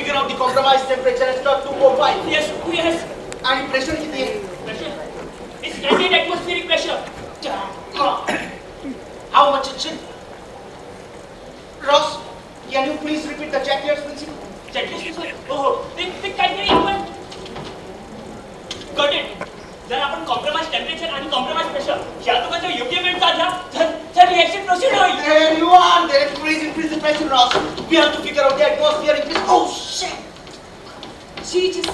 figure out the compromised temperature at 245. Yes, yes. And pressure किती आहे? Pressure? It's standard atmospheric pressure. How much it should? Ross, can you please repeat the checklist principle? Checklist? Oh, ते काहीतरी आपण got it. जर आपण compromised temperature आणि compromised pressure या दोघांचा योग्य वेळ साधला तर reaction proceed होईल. There you are. There increase the pressure, Ross. We have to figure out the atmosphere increase. Oh shit! Jesus.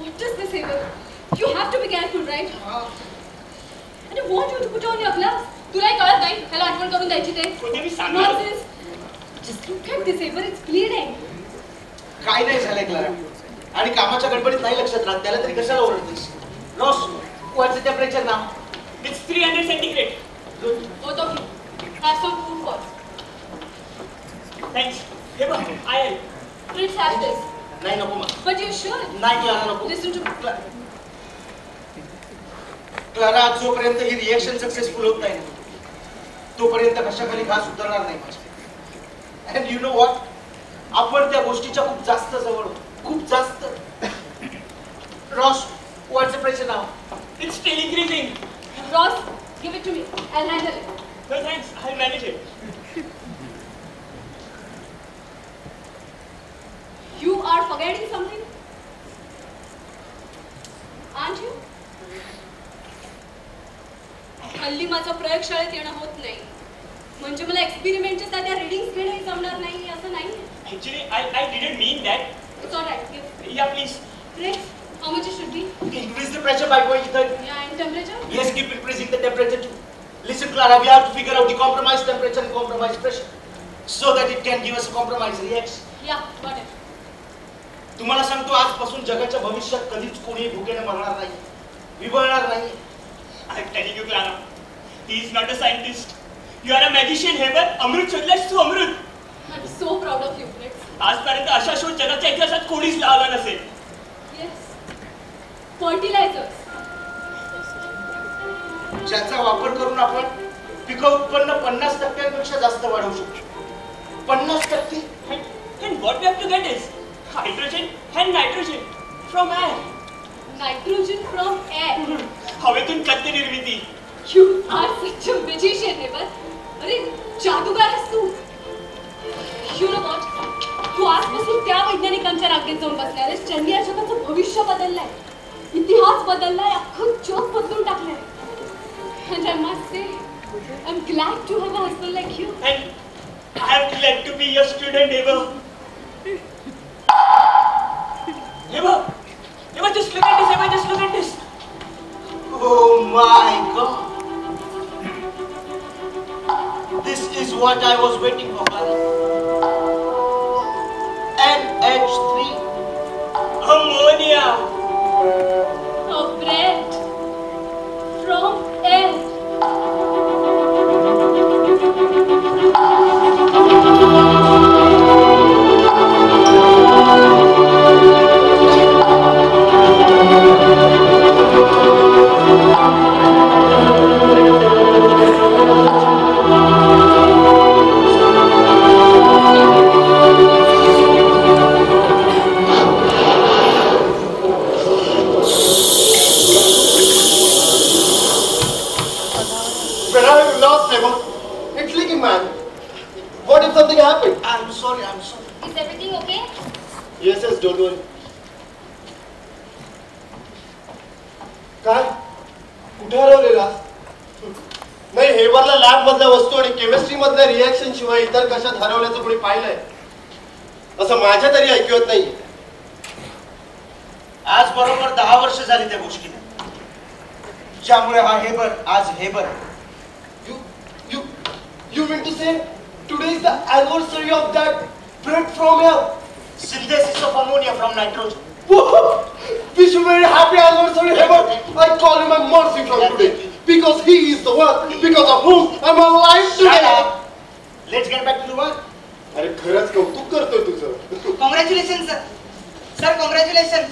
What does this say? You have to be careful, right? And I want you to put on your gloves. तुलाही कळत नाही त्याला आठवण करून द्यायची ते. कोणी मी सांगणार. Nonsense. Just look at this, Ever. It's bleeding. काय नाही झालंय क्लारा. आणि कामाच्या गडबडीत नाही लक्षात राहत. त्याला तरी कशाला ओरडतेस? Ross, what's the temperature now? It's 300 centigrade. Good. Both of you. Have some food first. Thanks. हे बघ, I Let's have this. नाही नको मग. But you should. नाही क्लारा नको. Listen to me. क्लारा, जोपर्यंत ही रिएक्शन सक्सेसफुल होत नाही तोपर्यंत कशाखाली घास उतरणार नाही माझ्या. And you know what? आपण त्या गोष्टीच्या खूप जास्त जवळ होतो. खूप जास्त. Ross, what's the pressure now? It's still increasing. Ross, give it to me. I'll handle it. No thanks, I'll manage it. You are forgetting something? Aren't you? हल्ली माझं प्रयोगशाळेत येणं होत नाही. म्हणजे मला एक्सपेरिमेंटच्या साध्या रीडिंग्स घेणंही जमणार नाही असं नाही. Actually, I didn't mean that. It's all right. Give. Yeah, please. Rex, how much it should be? Increase the pressure by going to the... Yeah, and temperature? Yes, keep increasing the temperature too. Listen, Clara, we have to figure out the compromised temperature and compromised pressure so that it can give us a compromised reaction. Yeah, got it. तुम्हाला सांगतो आजपासून जगाच्या भविष्यात कधीच कोणी भुकेने मरणार नाही, विवळणार नाही. I'm telling you, Clara, he is not a scientist. You are a magician, Heber. Amrut शोधलास Tu Amrut. I'm so proud of you, Rex. आजपर्यंत अशा शोध जगाच्या इतिहासात कोणीच लावला नसेल. Yes. Fertilizers. ज्याचा वापर करून आपण पीक उत्पन्न 50% जास्त वाढवू शकतो. 50%. And what we have to get is hydrogen and nitrogen from air. Nitrogen from air. हवेतून खाद्य निर्मिती. You are such a magician, Ever. अरे जादूगार आहेस तू. You know what? तू आजपासून त्या वैज्ञानिकांच्या रांगेत जाऊन बसला आहेस ज्यांनी या जगाचं भविष्य बदललंय, इतिहास बदललाय, अख्खं जग बदलून टाकलंय. And I must say, I'm glad to have a husband like you. And I am glad to be your student, Eva. Eva, just look at this, Eva, just look at this. Oh my God! This is what I was waiting for, Clara. NH3. Ammonia. A breath from air. It's leaking, man. What if something happened? I'm sorry. Is everything okay? Yes, don't worry. काय? कुठे हरवलेला? नाही, हेबरला lab मधल्या वस्तू आणि chemistry मधल्या reaction शिवाय इतर कशात हरवल्याचं कोणी पाहिलंय असं माझ्या तरी ऐकत नाही. आज बरोबर 10 वर्ष झाली त्या गोष्टीला, ज्यामुळे हा हेबर आज Haber. You mean to say today is the anniversary of that bread from air? Synthesis of ammonia from nitrogen. Wish you very happy anniversary, Heber. I call him a mercy from today because he is the one because of whom I'm alive today. Let's get back to the work. अरे खरंच कौतुक करतोय तुझं. Congratulations, sir. Sir, congratulations.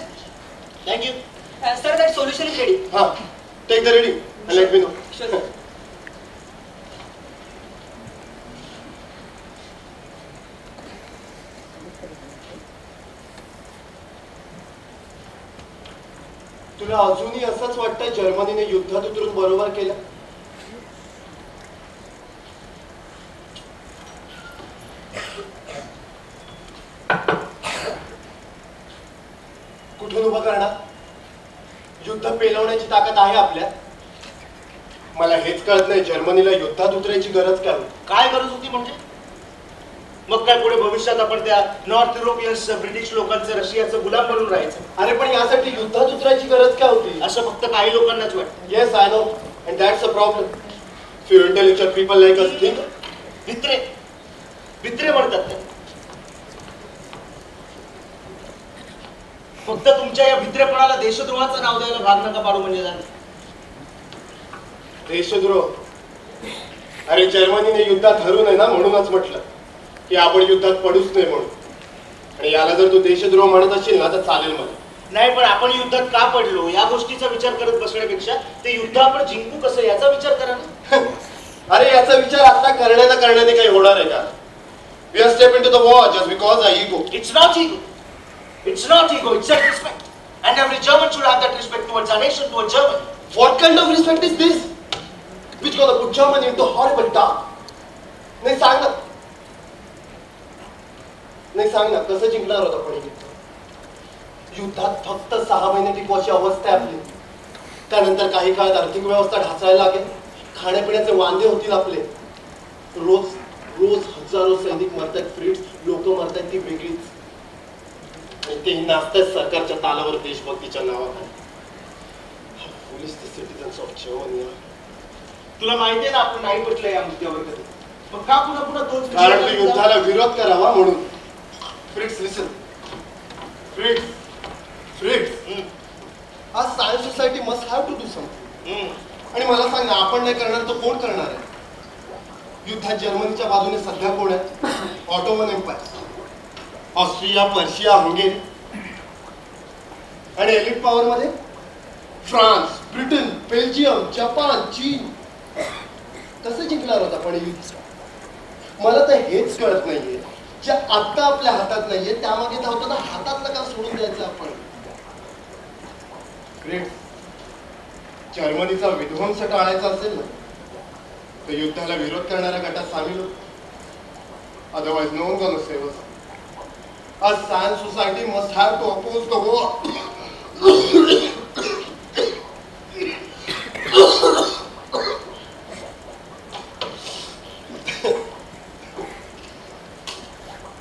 Thank you. Sir, that solution is ready. हाँ, take the reading and let me know. Sure, sir. तुला अजूनही असंच वाटतंय जर्मनीने युद्धात उतरून बरोबर केलं? कुठून उभं करणार? युद्ध पेलवण्याची ताकद आहे आपल्यात. मला हेच कळत नाही, जर्मनीला युद्धात उतरायची गरज काय होती? काय गरज होती म्हणजे? मग काय पुढे भविष्यात आपण त्या नॉर्थ युरोपियन्स ब्रिटिश लोकांचं रशियाचं गुलाम बनून राहायचं? अरे पण यासाठी युद्धात उतरायची गरज काय होती? असं फक्त काही लोकांनाच वाटतं. Yes I know, and that's a problem. Few intellectual people like us think. भित्रे भित्रे म्हणतात ते. फक्त तुमच्या या भित्रेपणाला देशद्रोहाचं नाव द्यायला भाग नका पाडू म्हणजे झालं. देशद्रोह? अरे जर्मनीने युद्धात हरू नये ना, म्हणूनच म्हटलं की आपण युद्धात पडूच नाही म्हणून. आणि याला जर तू देशद्रोह म्हणत असेल ना तर चालेल मला. नाही, पण आपण युद्धात का पडलो या गोष्टीचा विचार करत बसण्यापेक्षा ते युद्ध आपण जिंकू कसं याचा विचार करा ना. अरे याचा विचार आता करण्याने काही होणार आहे का? We are step into the war just because our ego. It's not ego. It's not ego. It's self-respect. And every German should have that respect towards our nation, towards Germany. What kind of respect is this? Which gonna put Germany into horrible dark? नाही सांग ना. नाही सांग ना, कसं जिंकणार होता पण युद्ध? युद्धात फक्त 6 महिने टिकवायची अवस्था आहे आपली. त्यानंतर काही काळात आर्थिक व्यवस्था ढासळायला लागेल, खाण्यापिण्याचे वांदे होतील आपले. रोज रोज हजारो सैनिक मरतात, फ्रीट्स लोक मरतात, ती वेगळीच. आणि ते नाचतात सरकारच्या तालावर देशभक्तीच्या नावाखाली. Police citizens of Germany. तुला माहिती आहे ना आपण नाही पटलं या मुद्द्यावर कधी. मग का पुन्हा पुन्हा तोच विषय कारण करत युद्धाला विरोध करावा म्हणून. फ्रिट्स लिसन, फ्रिट्स आज science society must have to do something. आणि मला सांग ना, आपण नाही करणार तर कोण करणार आहे? युद्धात जर्मनीच्या बाजूने सध्या कोण आहे? Ottoman Empire, Austria, Persia, Hungary. आणि एलिट पॉवर मध्ये फ्रान्स, ब्रिटन, बेल्जियम, जपान, चीन. कसं जिंकणार होता पण युद्ध? मला तर हेच कळत नाहीये, जे आता आपल्या हातात नाहीये त्यामागे धावताना हातातलं का सोडून द्यायचं आपण? ग्रेट. जर्मनीचा विध्वंस टाळायचा असेल ना तर युद्धाला विरोध करणाऱ्या गटात सामील हो. Otherwise no one gonna save us. आज science society must have to oppose the war.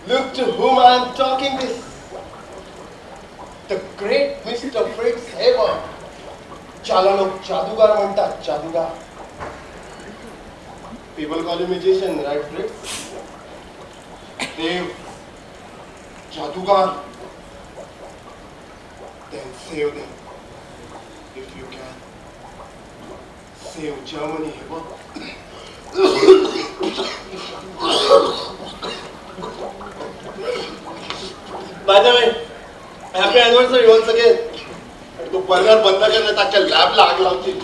Look to whom I am talking this. The great Mr. Fritz Haber. ज्याला लोक जादूगार म्हणतात, जादूगार. People call him magician, right, Fritz? देव, जादूगार. Then save them. If you can. Save Germany, Haber. By the way, happy anniversary once again. तो burner बंद करण्यात अख्ख्या लॅबला आग लावतील.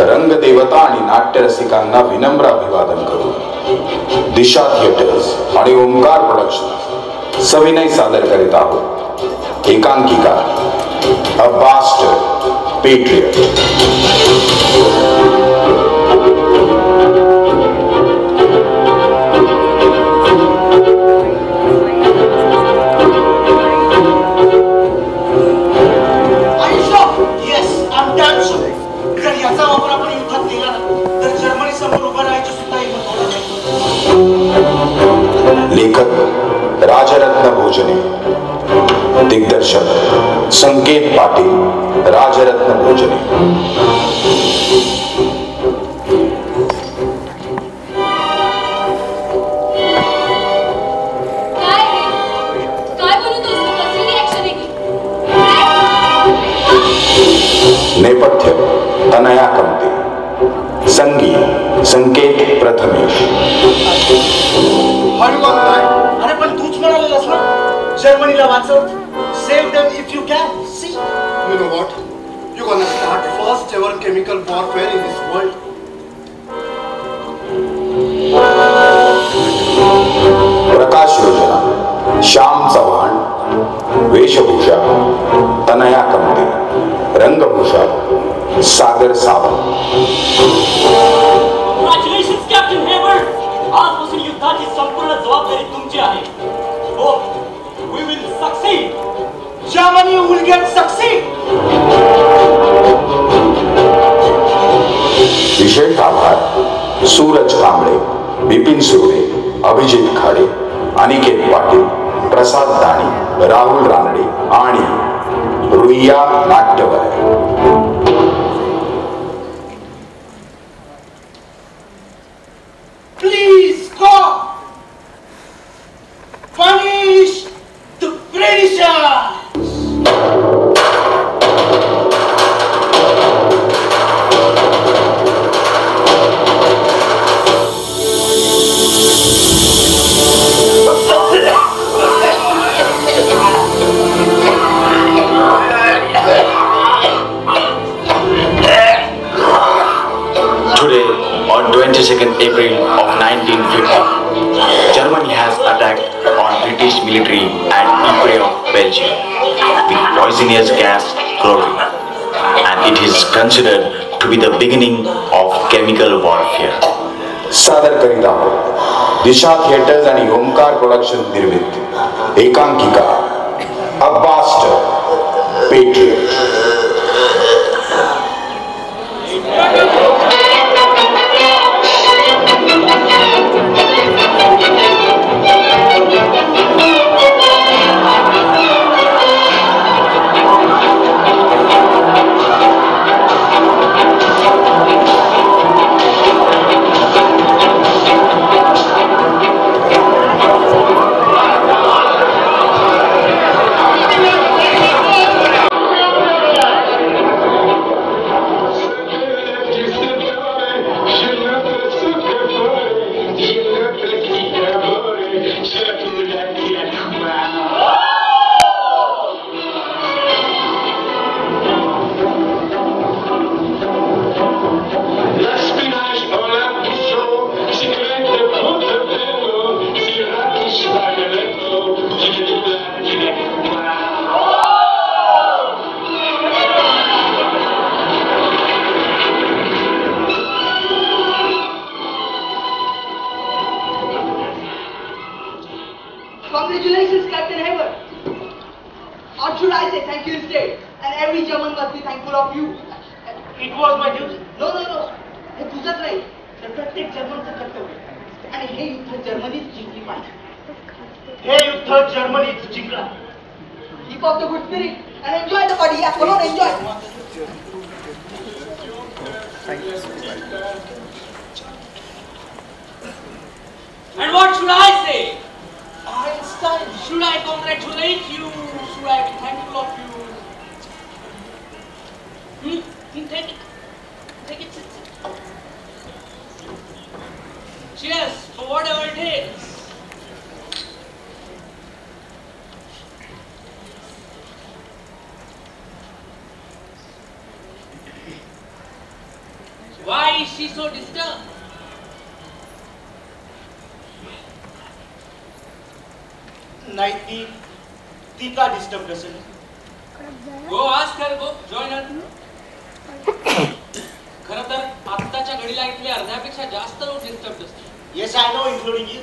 रंगदेवता आणि नाट्यरसिकांना विनम्र अभिवादन करू दिशा थिएटर्स आणि ओंकार प्रोडक्शन सविनय सादर करीत आहोत एकांकिका अ बास्टर्ड पेट्रियट. याचा वापर आपण युद्धात केला ना तर जर्मनी समोर उभं राहायची सुद्धा हिंमत होणार नाही. लेखक राजरत्न भोजने, दिग्दर्शक संकेत पाटील, राजरत्न भोजने. नेपथ्य तनया कमते, संगीत संकेत प्रथमेश. अरे पण तू जर्मनीला वाचव. Save them if you can. See? You know what? You're gonna start first ever chemical warfare in this world. प्रकाश योजना, श्याम चव्हाण. वेशभूषा तनया कमते. रंगभूषा Sagar Sawant. Congratulations captain Hayward. आजपासून युद्धाची संपूर्ण जबाबदारी तुमची आहे. हो, we will succeed. Germany will get succeed. विशेष आभार सूरज कांबळे, बिपिन सुर्वे, अभिजित खाडे, अनिकेत पाटील, प्रसाद दाणी, राहुल रानडे आणि Ruia नाट्यवलय. Please God, punish the Britishers. Today, on 22nd April of 1950, Germany has attacked on British military at Ypres of Belgium with poisonous gas chlorine, and it is considered to be the beginning of chemical warfare. सादर करीत आहोत दिशा theatres आणि Omkar production निर्मित एकांकिका a bastard patriot. Congratulations, Captain Hayward. Or should I say thank you instead? And every German must be thankful of you. It was my duty. No. हे तुझंच नाही. तर प्रत्येक जर्मनचं कर्तव्य. आणि हे युद्ध जर्मनीच जिंकली पाहिजे. हे युद्ध जर्मनीच जिंकला. Keep up the good spirit and enjoy the party. Yeah, come on, enjoy. And what should I say? Einstein. Should I congratulate you? Should I be thankful of you? Take it. Take it. Cheers for whatever it is. Why is she so disturbed? नाही ती का disturb असेल? Go ask her, go join her. खरं तर आत्ताच्या घडीला इथले अर्ध्यापेक्षा जास्त लोक डिस्टर्ब असतात. Yes I no including you.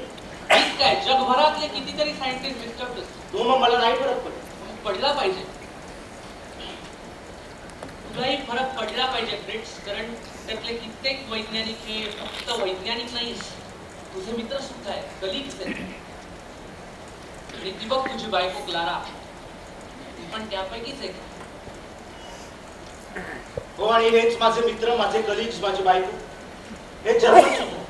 ठीक काय, जगभरातले कितीतरी सायंटिस्ट डिस्टर्ब असतात. तो मग मला नाही फरक पडत. पडला पाहिजे. तुलाही फरक पडला पाहिजे फ्रेंड्स, कारण त्यातले कित्येक वैज्ञानिक हे फक्त वैज्ञानिक नाहीस, तुझे मित्र सुद्धा आहेत, कलिग्स आहेत. आणि ती बघ तुझी बायको क्लारा, ती पण त्यापैकीच आहे. हो, आणि हेच माझे मित्र, माझे कलिग्स, माझी बायको हे जर्मन सुद्धा.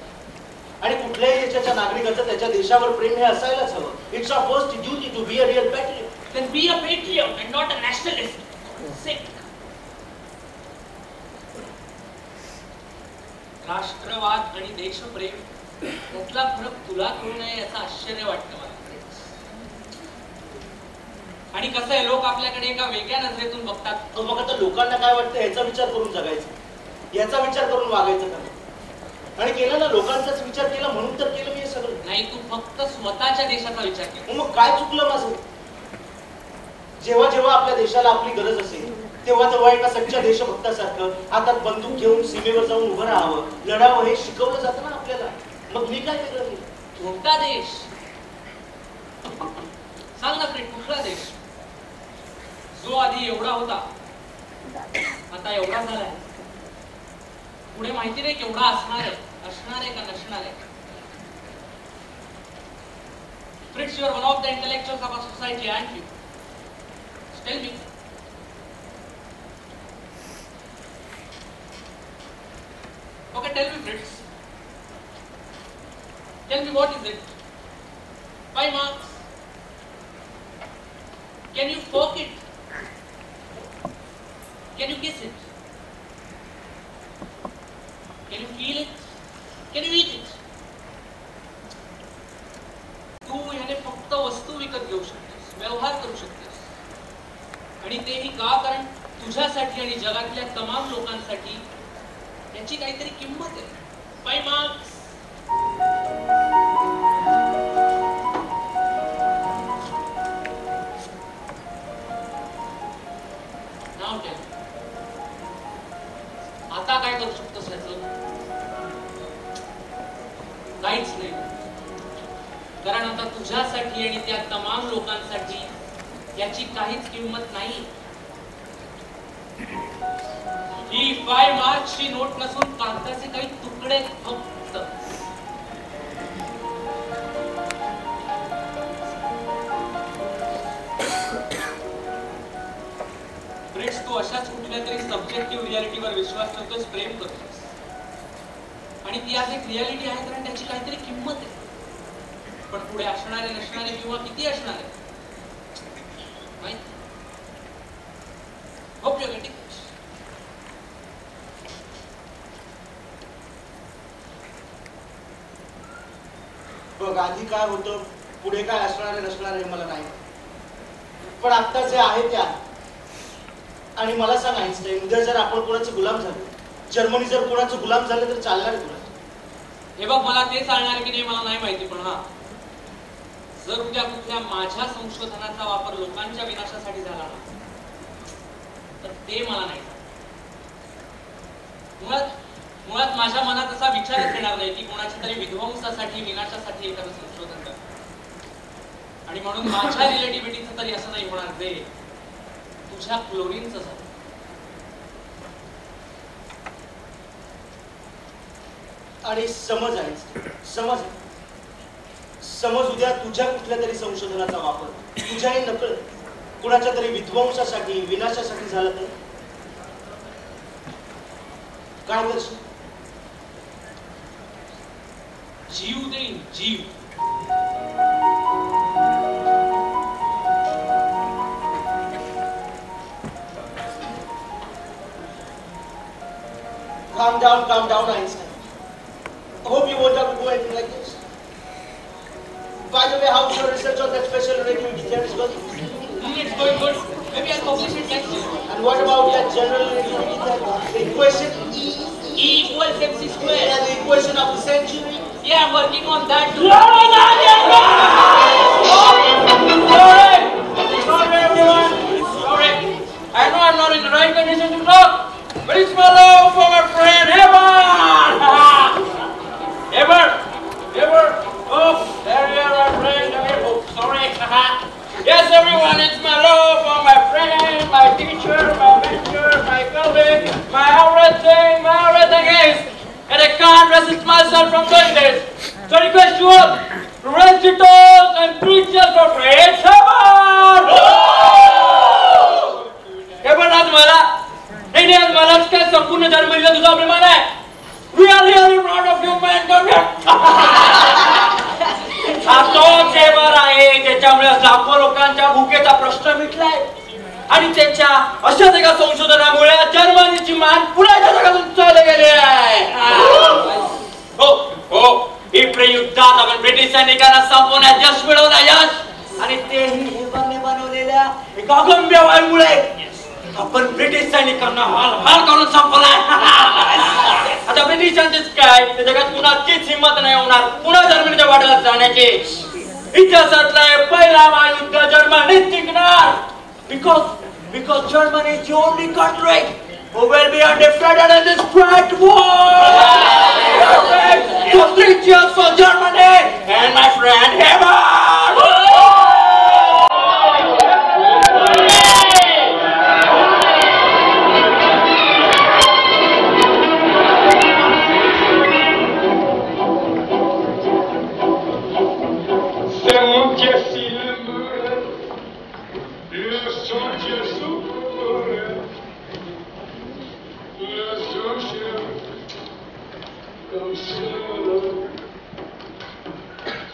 आणि कुठल्याही देशाच्या नागरिकाचं त्याच्या देशावर प्रेम हे असायलाच हवं. It's a first duty to be a real patriot. Then be a patriot and not a nationalist. Sick. राष्ट्रवाद आणि देशप्रेम यातला फरक तुला कळू नये याचं आश्चर्य वाटतं मला. आणि कसं आहे, लोक आपल्याकडे एका वेगळ्या नजरेतून बघतात. मग आता लोकांना काय वाटतं याचा विचार करून जगायचं, याचा विचार करून वागायचं का? आणि केलं ना, लोकांचाच विचार केला म्हणून तर केलं मी हे सगळं. नाही, तू फक्त स्वतःच्या देशाचा विचार केला. मग काय चुकलं माझं? जेव्हा जेव्हा आपल्या देशाला आपली गरज असेल तेव्हा तेव्हा एका सच्च्या देशभक्तासारखं हातात बंदूक घेऊन सीमेवर जाऊन उभं राहावं, लढावं, हे शिकवलं जातं ना आपल्याला. मग मी काय वेगळं केलं? कोणता देश? सांग ना फ्रेंड, कुठला देश जो आधी एवढा होता आता एवढा झालाय? पुढे माहिती नाही केवढा असणार आहे का नसणार आहे. Friends, you are one of the intellectuals of our society and you tell me, okay, tell me friends, tell me what is it? 5 marks. Can you poke it? Can you kiss it? Can you feel it? Can you eat it? तू याने फक्त वस्तू विकत घेऊ शकतेस, व्यवहार करू शकतेस, आणि तेही का? कारण तुझ्यासाठी आणि जगातल्या तमाम लोकांसाठी याची काहीतरी किंमत आहे. 5 marks. Now tell me, आता काय करू शकतोस याचं? काहीच नाही, कारण आता तुझ्यासाठी आणि त्या तमाम लोकांसाठी याची काहीच किंमत नाही. ही 5 मार्क्सची नोट नसून कागदाचे काही तुकडे फक्त. फ्रेंड्स, तू अशाच कुठल्या तरी सब्जेक्टिव्ह रियालिटीवर विश्वास ठेवतोस, प्रेम करतोस, आणि ती आज एक रियालिटी आहे कारण त्याची काहीतरी किंमत आहे. पण पुढे असणारे नसणारे किंवा किती असणारे माहिती. Hope you getting. बघ, आधी काय होतं, पुढे काय असणार नसणार हे मला नाही, पण आता जे आहे ते आहे. आणि मला सांग आईन्स्टाईन, उद्या जर आपण कोणाचे गुलाम झालो, जर्मनी जर कोणाचं गुलाम झालं तर चालणार आहे तुला? हे बघ, मला ते चालणार की नाही मला नाही माहिती, पण हा, जर उद्या कुठल्या माझ्या संशोधनाचा वापर लोकांच्या विनाशासाठी झाला ना, तर ते मला नाही. मुळात माझ्या मनात असा विचारच येणार नाही की कोणाच्या तरी विध्वंसासाठी विनाशासाठी एखादं संशोधन कर. आणि म्हणून माझ्या रिलेटिव्हिटीचं तरी असं नाही होणार जे तुझ्या क्लोरीनचं झालं. आणि समज आहे, समज उद्या तुझ्या कुठल्या तरी संशोधनाचा वापर तुझ्याही नकळ कुणाच्या तरी विध्वंसासाठी विनाशासाठी झाला तर काय करशील? जीव देईन, जीव. Calm down, Einstein. I hope you won't have to do anything like this. By the way, how's your research on that special relativity theory going? It's going good. Maybe I'll publish it next year. And what about that general relativity theory? The equation E equals mc squared. and the equation of the century? Yeah, I'm working on that too. Sorry everyone. Sorry. I know I'm not in the right condition to talk, but it's my love for my friend Evan. Evan. Oh, there you are, my friend. Oh, sorry. Yes, everyone, it's my love for my friend, my teacher, my mentor, my colleague, my everything is. And I can't resist myself from doing this. So I request you all to raise your toast and preach your for praise heaven. Heaven आज मलाच काय संपूर्ण जर्मनीला तुझा अभिमान आहे. We are really proud of you, man. Come here. हा तोच हेबर आहे ज्याच्यामुळे लाखो लोकांच्या भुकेचा प्रश्न मिटलाय आणि त्यांच्या अशाच एका संशोधनामुळे जर्मनीची मान पुण्याच्या जगात उंचावली गेली आहे. हो, इप्रे युद्धात आपण ब्रिटिश सैनिकांना संपवण्यात यश मिळवलं, यश, आणि तेही हेबरने बनवलेल्या भूकंपीय वायूमुळे आपण ब्रिटिश सैनिकांना हाल करून संपलाय. आता ब्रिटिशांचेच काय, त्या जगात कुणाचीच हिंमत नाही होणार पुन्हा जर्मनीच्या वाटेला जाण्याची. इतिहासातला पहिला महायुद्ध जर्मनीच जिंकणार. Because Germany is the only country who will be undefeated in this great war. So 3 cheers for Germany and my friend Hermann. C'est mon Dieu s'il meurt, le son Dieu souffre, le son comme ça,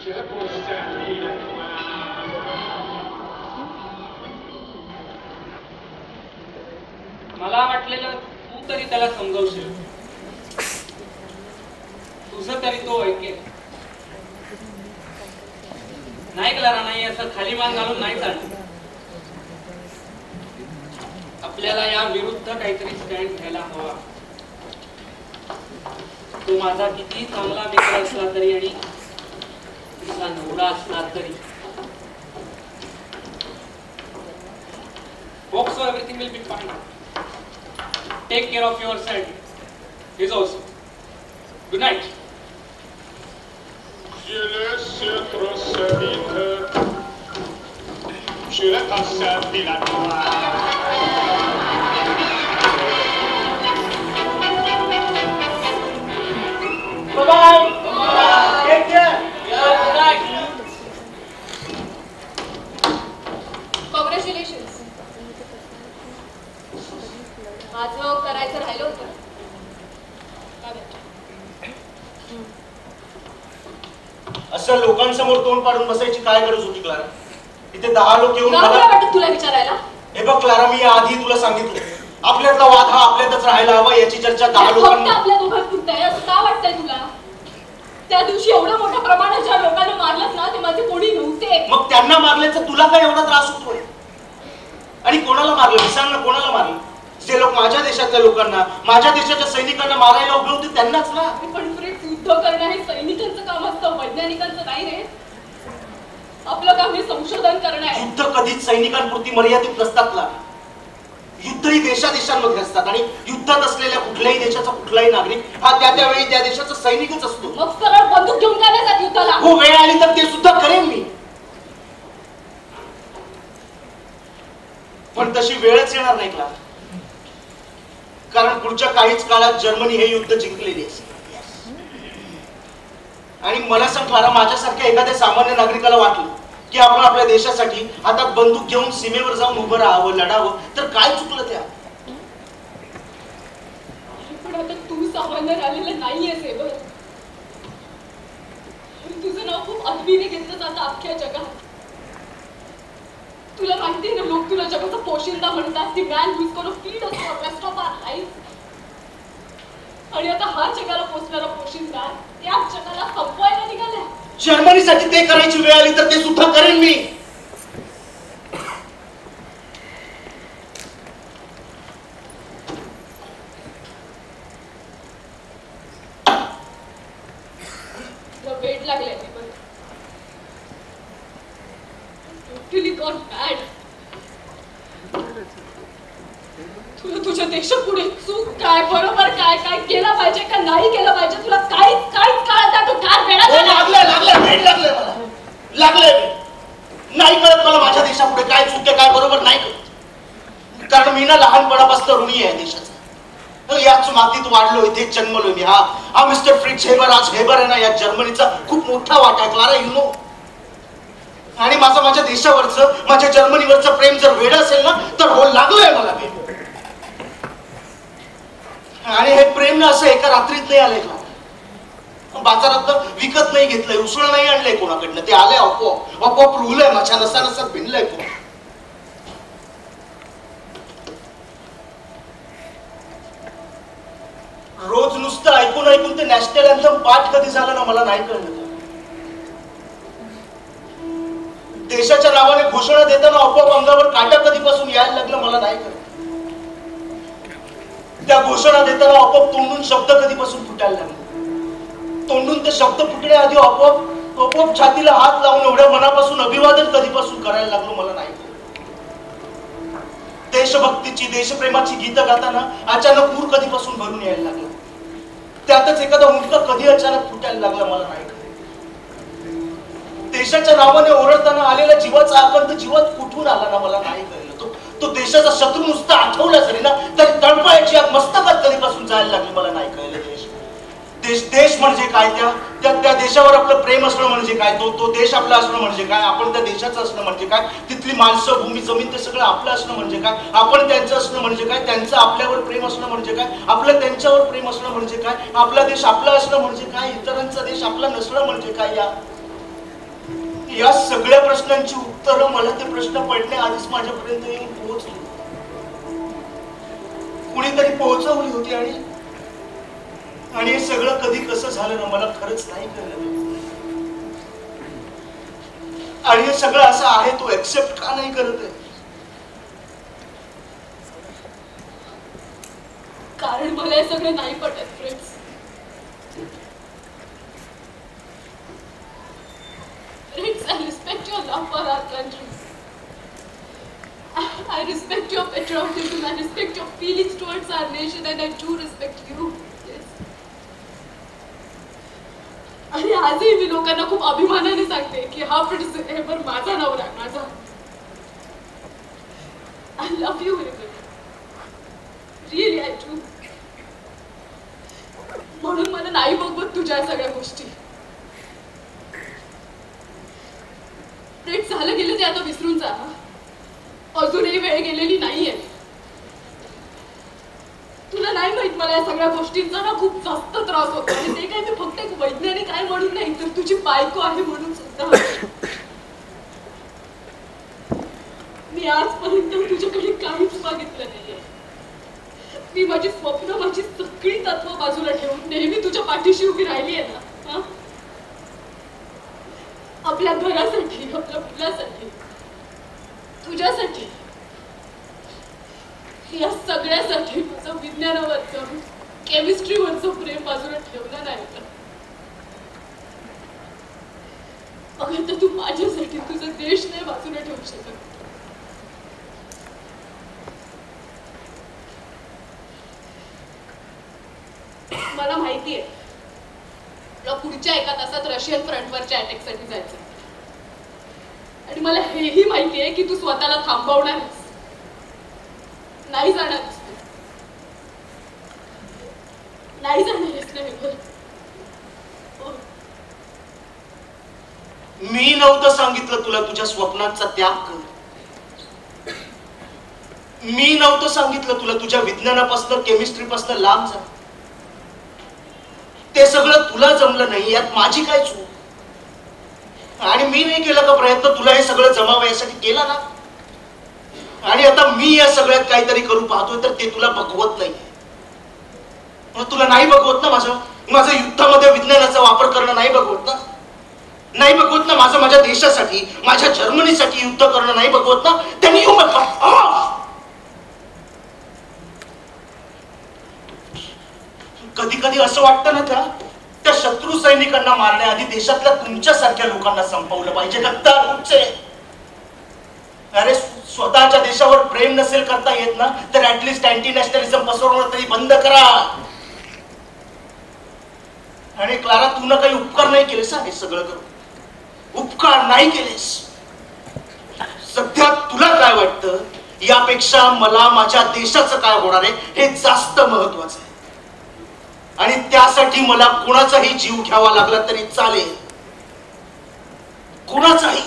je pense à lui. मला वाटलेलं तू तरी त्याला समजावशील, तुझं तरी तो ऐकेल. नाही Clara नाही, असं खाली मान घालून नाही चालत. आपल्याला या विरुद्ध काहीतरी स्टँड घ्यायला हवा. तो माझा किती चांगला मित्र असला तरी आणि तुझा नवरा असला तरी. Hope so everything will be fine. Take care of yourself. His also. Good night. Je le sais trop vite, je le passe à la Bye-bye. Take care. Yeah, good night. Congratulations. माझं करायचं राहिलं होतं. असं लोकांसमोर तोंड पाडून बसायची काय गरज होती क्लारा? इथे 10 लोक येऊन काय वाटत तुला विचारायला? हे बघ क्लारा, मी आधी तुला सांगितलं आपल्यातला वाद हा आपल्यातच राहायला हवा. याची चर्चा 10 लोकांना आपल्या दोघांत पुरतंय असं का वाटतंय तुला? त्या दिवशी एवढं मोठ्या प्रमाणात ज्या लोकांना मारलंच ना, ते माझे कोणी नव्हते. मग त्यांना मारल्याचा तुला काय एवढा त्रास होतोय? आणि कोणाला मारलं? सांग ना, कोणाला मारलं? जे लोक माझ्या देशातल्या लोकांना, माझ्या देशाच्या सैनिकांना मारायला उभे होते त्यांनाच ना. पण फ्रेंड्स, युद्ध करणं हे सैनिकांचं काम असतं, वैज्ञानिकांचं नाही रे. आपलं काम हे संशोधन करणं आहे. युद्ध कधीच सैनिकांपुरती मर्यादित नसतात ना. युद्ध ही देशादेशांमध्ये असतात आणि युद्धात असलेल्या कुठल्याही देशाचा कुठलाही नागरिक हा त्यावेळी त्या देशाचा सैनिकच असतो. मग सरळ बंदूक घेऊन काय नाही जात युद्धाला? हो, वेळ आली तर ते सुद्धा करेन मी, पण तशी वेळच येणार नाही का? कारण पुढच्या काहीच काळात जर्मनी हे युद्ध जिंकलेली असेल. आणि मला सांग क्लारा, माझ्यासारख्या एखाद्या सामान्य नागरिकाला वाटलं की आपण आपल्या देशासाठी हातात बंदूक घेऊन सीमेवर जाऊन उभं राहावं, लढावं, तर काय चुकलं त्या? पण आता तू सामान्य राहिलेलं नाहीयेस हे बघ. तुझं नाव खूप अदबीने घेतलं जातं अख्ख्या जगात. तुला माहितीये ना, लोक तुला जगाचा पोशिंदा म्हणतात, the man who is gonna feed us for rest of our life. आणि आता हा जगाला पोचणारा पोशिंदा त्याच जगाला संपवायला निघालाय. जर्मनीसाठी ते करायची वेळ आली तर ते सुद्धा करेन मी. वेट लागले टोटली गॉट बॅड. तुला तुझ्या देशापुढे चूक काय, बरोबर काय, काय केलं पाहिजे का नाही केलं पाहिजे, तुला काहीच कळत नाही. तू काय लागले नाही कळत मला माझ्या देशापुढे काय चूक आहे, काय बरोबर नाही कळत. कारण मी ना लहानपणापासून ऋणी आहे देशाचा. याच मातीत वाढलो, इथे जन्मलो मी. हा मिस्टर फ्रिट्झ हेबर, आज हेबर आहे ना, या जर्मनीचा खूप मोठा वाटा आहे क्लारा, यु नो. आणि माझ्या देशावरचं, माझ्या जर्मनीवरचं प्रेम जर वेड असेल ना, तर हो लागलंय मला प्रेम. आणि हे प्रेम ना असं एका रात्रीत नाही आलंय का? बाजारात विकत नाही घेतलंय, उसळं नाही आणलंय कोणाकडनं, ते आलंय आपोआप. आपोआप रुलंय, माझ्या नसा नसात भिनलंय. रोज नुसतं ऐकून ऐकून ते नॅशनल अँथम पाठ कधी झालं ना मला नाही कळलं. देशाच्या नावाने घोषणा देताना आपोआप अंगावर काटा कधीपासून यायला लागलं मला नाही कळत. त्या घोषणा देताना आपोआप तोंडून शब्द कधीपासून फुटायला लागले. तोंडून ते शब्द फुटण्याआधी आपोआप छातीला हात लावून एवढ्या मनापासून अभिवादन कधीपासून करायला लागलो मला नाही कळत. देशभक्तीची देशप्रेमाची गीतं गाताना अचानक पूर कधीपासून भरून यायला लागला. त्यातच एखादा हुंका कधी अचानक फुटायला लागला मला नाही कळत. देशाच्या नावाने ओरडताना आलेला जीवाचा आकंत जीवात कुठून आला ना मला नाही कळलं. तो देशाचा शत्रू नुसता आठवला जरी ना तरी तळपायाची आग मस्तकात कधीपासून जायला लागली मला नाही कळलं. देश म्हणजे काय, त्या देशावर आपलं प्रेम असणं म्हणजे काय, तो देश आपला असणं म्हणजे काय, आपण त्या देशाचं असणं म्हणजे काय, तिथली माणसं भूमी जमीन ते सगळं आपलं असणं म्हणजे काय, आपण त्यांचं असणं म्हणजे काय, त्यांचं आपल्यावर प्रेम असणं म्हणजे काय, आपलं त्यांच्यावर प्रेम असणं म्हणजे काय, आपला देश आपला असणं म्हणजे काय, इतरांचा देश आपला नसणं म्हणजे काय. या सगळ्या प्रश्नांची उत्तरं मला ते प्रश्न पडण्याआधीच माझ्यापर्यंत येऊन पोहोचली. कुणीतरी पोहोचवली होती आणि हे सगळं कधी कसं झालं ना मला खरंच नाही कळलं. आणि हे सगळं असं आहे तो एक्सेप्ट का नाही करत आहे? कारण मला हे सगळं नाही पटत friends. I respect your love for our country. I respect your patriotism. I respect your feelings towards our nation, and I do respect you. Yes. आणि आजही मी लोकांना खूप अभिमानाने सांगते की हा प्रिन्स एव्हर माझा नवरा आहे, माझा. I love you, really I do. म्हणून मला नाही बघवत तुझ्या सगळ्या गोष्टी. झालं गेलं ते आता विसरून जा. अजूनही वेळ गेलेली नाहीये. तुला नाही माहित मला या सगळ्या गोष्टींचा ना खूप जास्त त्रास होतो. आणि ते काय मी फक्त एक वैज्ञानिक आहे म्हणून नाही तर तुझी बायको आहे म्हणून सुद्धा. मी आजपर्यंत तुझ्याकडे काहीच मागितलं नाहीये. मी माझी स्वप्न माझी सगळी तत्व बाजूला ठेवून नेहमी तुझ्या पाठीशी उभी राहिली आहे ना. आपल्या घरासाठी, आपल्या मुलासाठी, तुझ्यासाठी, या सगळ्यासाठी माझं विज्ञानावरचं केमिस्ट्रीवरचं प्रेम बाजूला ठेवलं नाही का? अगं तर तू माझ्यासाठी तुझा देश नाही बाजूला ठेवू शकत. मला माहितीये तुला पुढच्या एका तासात रशियन फ्रंटवरच्या अटॅकसाठी जायचं. आणि मला हेही माहितीये की तू स्वतःला थांबवणार नाही जाणार. नाही जाणारच नाही. मी नव्हतं सांगितलं तुला तुझ्या स्वप्नांचा त्याग कर. मी नव्हतं सांगितलं तुला तुझ्या विज्ञानापासून केमिस्ट्रीपासून लांब जा. ते सगळं तुला जमलं नाही यात माझी काय चूक. आणि मी नाही केला का प्रयत्न तुला हे सगळं जमावं यासाठी केला ना. आणि आता मी या सगळ्यात काहीतरी करू पाहतोय तर ते तुला बघवत नाही. तुला नाही बघवत ना माझं युद्धामध्ये विज्ञानाचा वापर करणं नाही बघवत ना. नाही बघवत ना माझ्या देशासाठी माझ्या जर्मनीसाठी युद्ध करणं नाही बघवत ना. त्यांनी कधी कधी असं वाटतं ना त्या शत्रू सैनिकांना मारण्याआधी देशातल्या तुमच्यासारख्या लोकांना संपवलं पाहिजे. अरे स्वतःच्या देशावर प्रेम नसेल करता येत ना तर ऍटलिस्ट अँटी नॅशनलिझम पसरवणं तरी बंद करा. आणि क्लारा तू ना काही उपकार नाही केलेस हे सगळं करून. उपकार नाही केलेस. सध्या तुला काय वाटतं यापेक्षा मला माझ्या देशाचं काय होणार आहे हे जास्त महत्वाचं आहे. आणि त्यासाठी मला कुणाचाही जीव घ्यावा लागला तरी चालेल. कुणाचाही.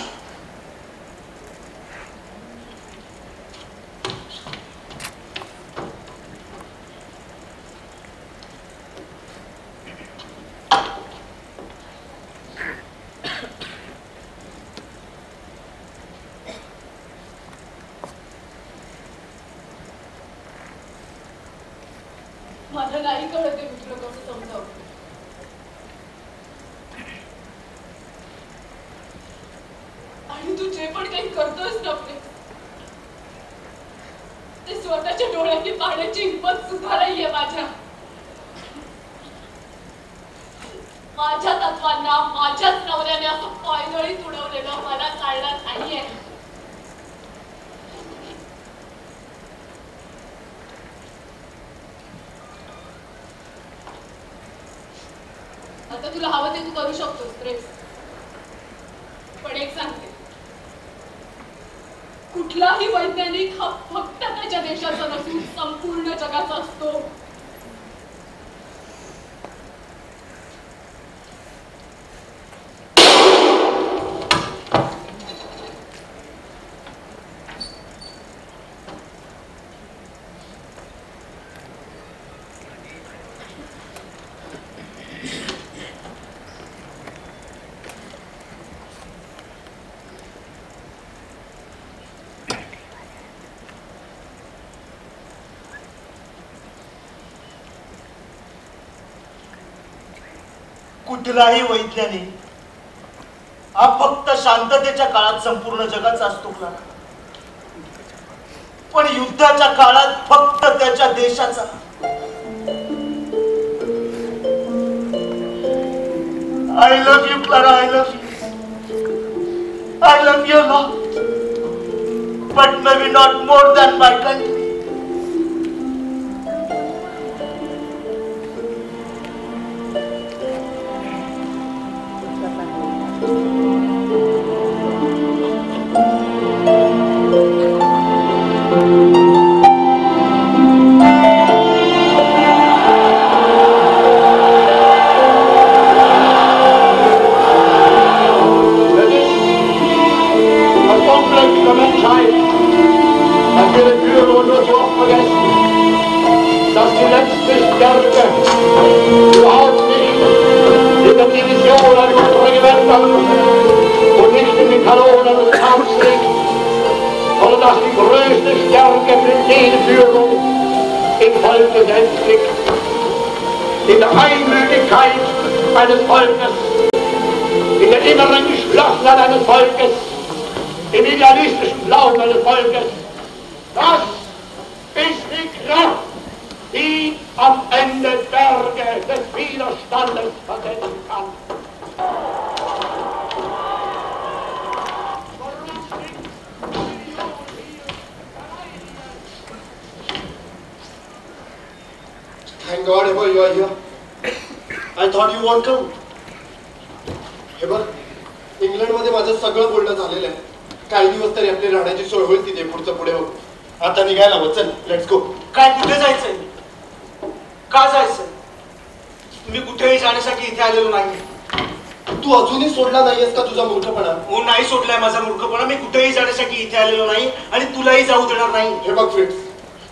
मला नाही कळत मी तुला कसं समजावं. आणि तू जे पण काही करतोयच ना प्रेस. ते स्वतःच्या डोळ्यांनी पाहण्याची हिंमत सुद्धा नाहीये माझ्या. माझ्या तत्वांना माझ्याच नवऱ्याने असं पायदळीत उडवलेलं मला चालणार नाहीये. आता तुला हवं ते तू करू शकतोस प्रेस. पण एक सांगते, कुठलाही वैज्ञानिक हा फक्त त्याच्या देशाचा नसून संपूर्ण जगाचा असतो. कुठलाही वैज्ञानिक हा फक्त शांततेच्या काळात संपूर्ण जगाचा असतो का? पण युद्धाच्या काळात फक्त त्याच्या देशाचा. I love you Clara, I love you. I love you lot, but may be not more than my country. In der Einmütigkeit eines Volkes, in der inneren Geschlossenheit eines Volkes, im idealistischen Glauben eines Volkes, das ist die Kraft, die am Ende Berge des Widerstandes versetzen kann. Thank God ever you are here. I thought you won't come. हे बघ, इंग्लंडमध्ये माझं सगळं बोलणं झालेलं आहे. काही दिवस तरी आपली राहण्याची सोय होईल तिथे. पुढचं पुढे बघू. आता निघायला हवं. चल, लेट्स गो. काय कुठे जायचंय? का जायचंय? मी कुठेही जाण्यासाठी इथे आलेलो नाही. तू अजूनही सोडला नाहीयेस का तुझा मूर्खपणा? हो, नाही सोडलाय माझा मूर्खपणा. मी कुठेही जाण्यासाठी इथे आलेलो नाही आणि तुलाही जाऊ देणार नाही. हे बघ फ्रेंड्स,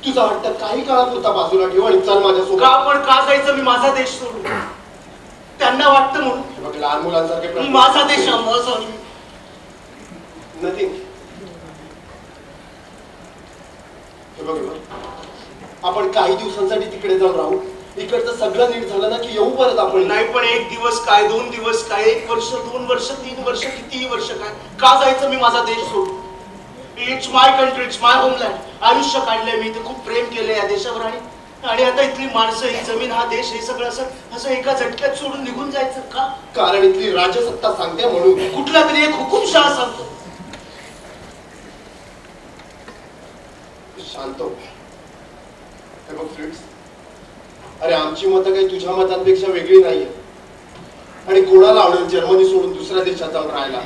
तुझा हट्ट काही काळापुरता बाजूला ठेव आणि चल माझ्यासोबत. का? पण का जायचं मी माझा देश सोडून? त्यांना वाटतं म्हणून. हे बघ, लहान मुलांसारखे माझा देश नथिंग. हे बघ, आपण काही दिवसांसाठी तिकडे जाऊन राहू. इकडचं सगळं नीट झालं ना की येऊ परत आपण. नाही, पण एक दिवस काय, 2 दिवस काय, 1 वर्ष, 2 वर्ष, 3 वर्ष, कितीही वर्ष काय? का जायचं मी माझा देश सोडून? It's my country, it's my homeland. आयुष्य काढलंय मी इथे, खूप प्रेम केलंय या देशावर. आणि आता इथली माणसं, ही जमीन, हा देश, हे सगळं असं एका झटक्यात सोडून निघून जायचं का? कारण इथली राजसत्ता सांगते म्हणून. कुठला तरी एक हुकुमशहा सांगतो. शांत हो. हे बघ फ्रेंड्स, अरे आमची मतं काही तुझ्या मतांपेक्षा वेगळी नाहीये. आणि कोणाला आवडेल जर्मनी सोडून दुसऱ्या देशात जाऊन राहायला?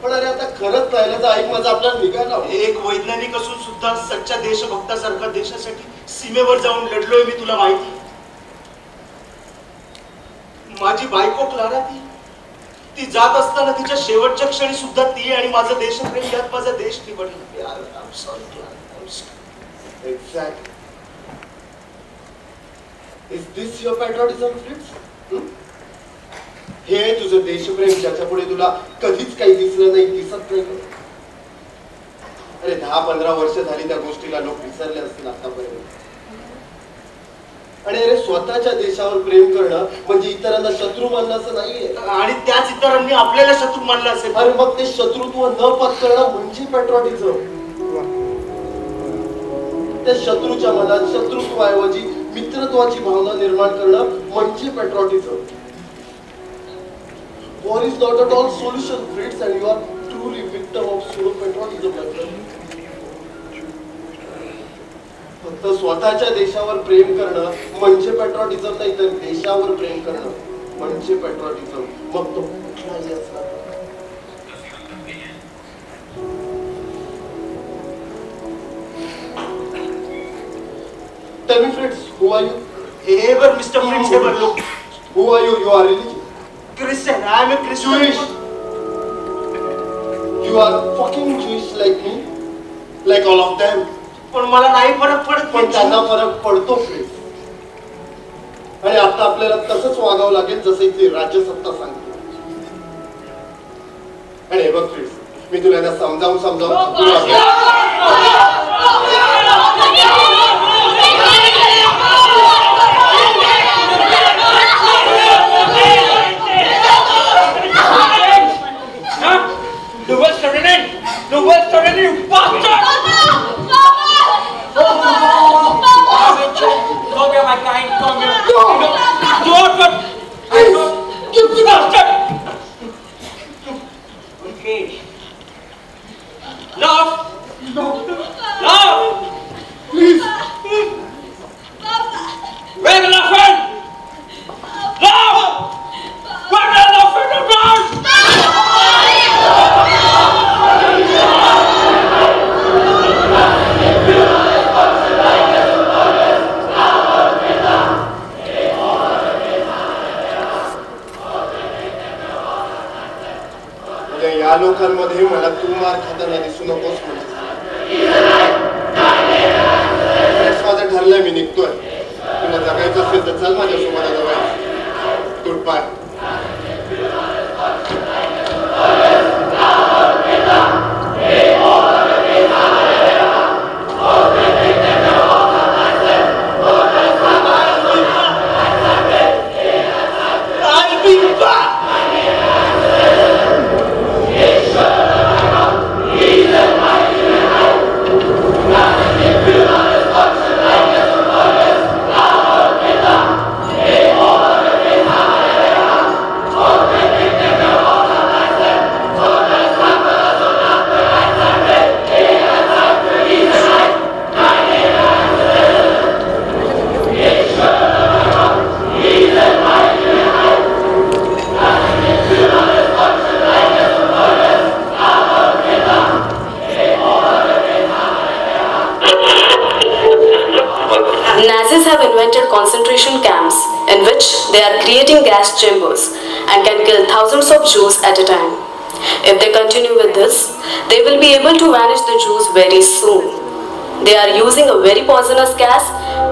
पण अरे आता खरंच राहिलं तर ऐक, माझं आपल्याला निघायला. एक वैज्ञानिक असून सुद्धा सच्चा देशभक्तासारखा देशासाठी सीमेवर जाऊन लढलोय मी, तुला माहिती. माझी बायको क्लारा, ती जात असताना तिच्या शेवटच्या क्षणी सुद्धा ती आणि माझं देशप्रेम यात माझा देश निवडला. Exact. Is this your patriotism friends? हे तुझं देशप्रेम ज्याच्या पुढे तुला कधीच काही दिसलं नाही, दिसत नाही. अरे 10-15 वर्ष झाली त्या गोष्टीला लोक विसरले असतील आतापर्यंत. आणि अरे स्वतःच्या देशावर प्रेम करणं म्हणजे इतरांना शत्रू मानणं असं नाहीये. आणि त्याच इतरांनी आपल्याला शत्रू मानलं असेल. अरे मग ते शत्रुत्व न पत्करणं म्हणजे पॅट्रिऑटिझम. त्या शत्रूच्या मनात शत्रुत्वाऐवजी मित्रत्वाची भावना निर्माण करणं म्हणजे पॅट्रिऑटिझम. War is not at all solution, friends, and you are truly victim of pseudo patriotism. फक्त स्वतःच्या देशावर प्रेम करणं म्हणजे पॅट्रिऑटिझम नाही, तर देशावर प्रेम करणं म्हणजे पॅट्रिऑटिझम. मग तो कुठलाही असला. Tell me, friends, who are you? हे बर मिस्टर फ्रेंड्स, हे बर लोक. Who are you? You are religious. Christian. I am a Christian. Jewish. You are fucking Jewish like me, like all of them. पण मला नाही फरक पडत. पण त्यांना फरक पडतो फ्रेंड्स. आणि आता आपल्याला तसंच वागावं लागेल जसं इथली राज्यसत्ता सांगते. आणि हे बघ फ्रेंड्स, मी तुला यांना समजावून लोकांमध्ये मला तू मार खाताना दिसू नकोस माझं ठरलंय. मी निघतोय. तुला जगायचं असेल तर चल माझ्यासोबत जगायचं. तुटपाय. Nazis have invented concentration camps in which they are creating gas chambers and can kill thousands of Jews at a time. If they continue with this, they will be able to vanish the Jews very soon. They are using a very poisonous gas,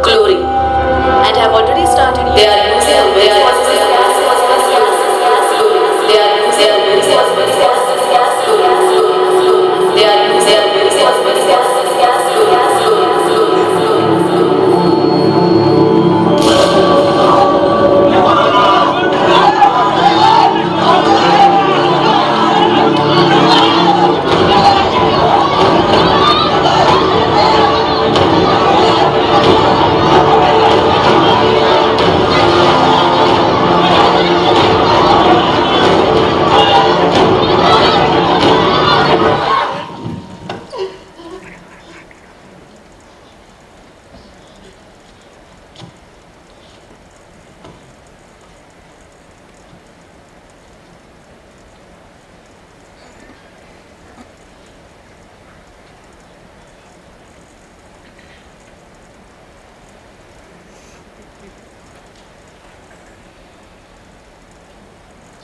chlorine, and have already started. They are using a very poisonous gas, chlorine. They are using a very poisonous gas, chlorine. They are using a very poisonous gas, chlorine.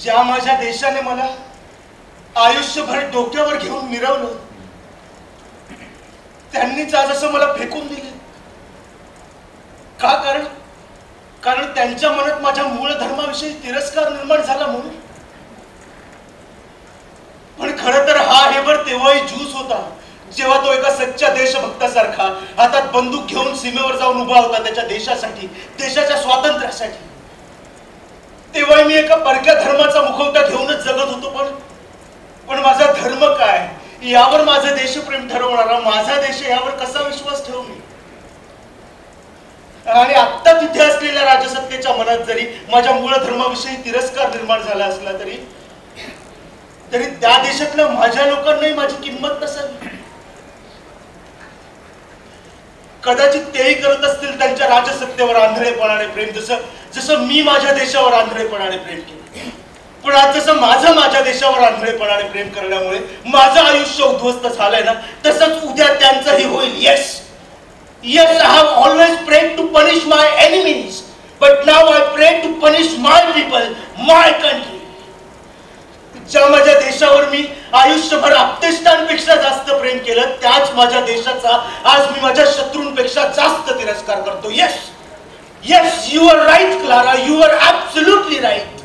ज्या माझ्या देशाने मला आयुष्यभर डोक्यावर घेऊन मिरवलं, त्यांनीच आज असं मला फेकून दिले. का? कारण त्यांच्या मनात माझ्या मूळ धर्माविषयी तिरस्कार निर्माण झाला म्हणून. पण खरं तर हा हेबर तेव्हाही ज्यूस होता जेव्हा तो एका सच्च्या देशभक्तासारखा हातात बंदूक घेऊन सीमेवर जाऊन उभा होता त्याच्या देशासाठी, देशाच्या स्वातंत्र्यासाठी. तेव्हा मी एका परक्या धर्माचा मुखवटा घेऊनच जगत होतो. पण माझा धर्म काय यावर माझं देशप्रेम ठरवणारा माझा देश यावर कसा विश्वास ठेवू मी? आणि आत्ता तिथे असलेल्या राजसत्तेच्या मनात जरी माझ्या मूळ धर्माविषयी तिरस्कार निर्माण झाला असला तरी त्या देशातल्या माझ्या लोकांनाही माझी किंमत नसावी. कदाचित तेही करत असतील त्यांच्या राजसत्तेवर आंधळेपणाने प्रेम, जसं मी माझ्या देशावर आंधळेपणाने प्रेम केलं. पण आज जसं माझ्या देशावर आंधळेपणाने प्रेम करण्यामुळे माझं आयुष्य उद्ध्वस्त झालंय ना, तसंच उद्या त्यांचंही होईल. Yes, I have always prayed to punish my enemies, but now I pray to punish my people, my country. ज्या माझ्या देशावर मी आयुष्यभर अफगाणिस्तानपेक्षा जास्त प्रेम केलं, त्याच माझ्या देशाचा आज मी माझ्या शत्रूंपेक्षा जास्त तिरस्कार करतो. Yes, you are right, Clara. You are absolutely right.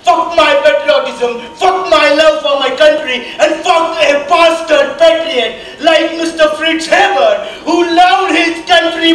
Fuck my patriotism, fuck my love for my country, and fuck a bastard patriot like Mr. Fritz Haber, who loved his country